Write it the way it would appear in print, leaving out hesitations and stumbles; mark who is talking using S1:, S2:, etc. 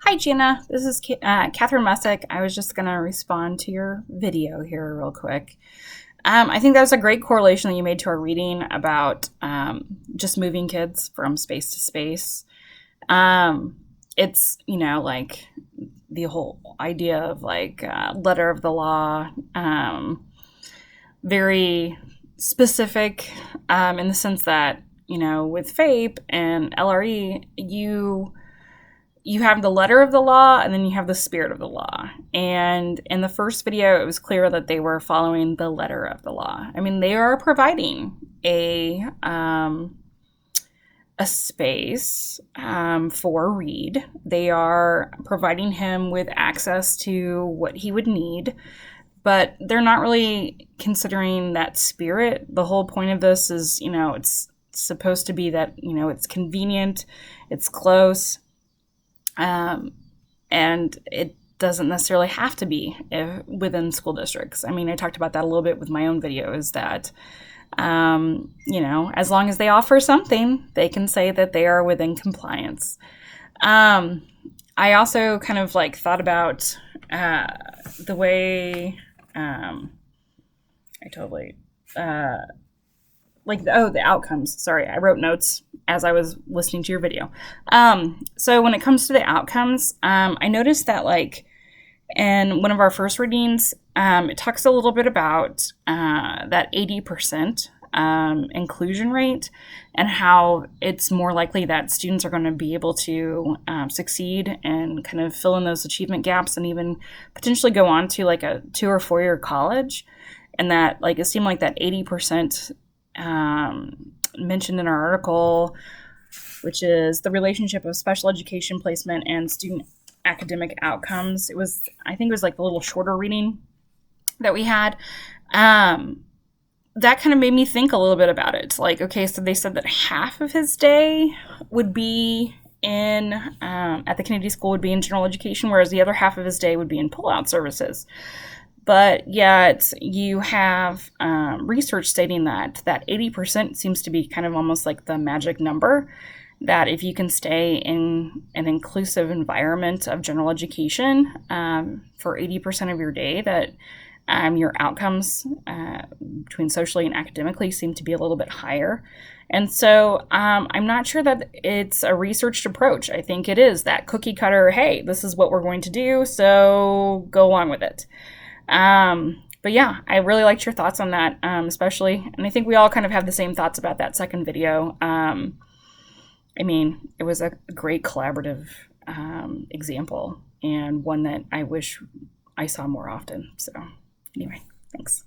S1: Hi, Gina. This is Catherine Messick. I was just going to respond to your video here real quick. I think that was a great correlation that you made to our reading about just moving kids from space to space. It's, like the whole idea of like letter of the law, very specific in the sense that, with FAPE and LRE, you have the letter of the law and then you have the spirit of the law. And in the first video, it was clear that they were following the letter of the law. I mean, they are providing a space for Reed. They are providing him with access to what he would need, but they're not really considering that spirit. The whole point of this is, it's supposed to be that, it's convenient, it's close, and it doesn't necessarily have to be within school districts. I mean, I talked about that a little bit with my own video, is that, as long as they offer something, they can say that they are within compliance. I also kind of like thought about the way I totally the outcomes. Sorry, I wrote notes as I was listening to your video. So when it comes to the outcomes, I noticed that in one of our first readings, it talks a little bit about that 80% inclusion rate and how it's more likely that students are going to be able to succeed and kind of fill in those achievement gaps and even potentially go on to like a 2 or 4 year college. And that it seemed like that 80% mentioned in our article, which is the relationship of special education placement and student academic outcomes. I think it was like the little shorter reading that we had. That kind of made me think a little bit about it. It's like, okay, so they said that half of his day would be in, at the Kennedy School would be in general education, whereas the other half of his day would be in pull-out services. But yet you have research stating that 80% seems to be kind of almost like the magic number, that if you can stay in an inclusive environment of general education for 80% of your day, that your outcomes between socially and academically seem to be a little bit higher. And so I'm not sure that it's a researched approach. I think it is that cookie cutter, hey, this is what we're going to do, so go along with it. But yeah, I really liked your thoughts on that, especially, and I think we all kind of have the same thoughts about that second video. I mean, it was a great collaborative example and one that I wish I saw more often. So anyway, thanks.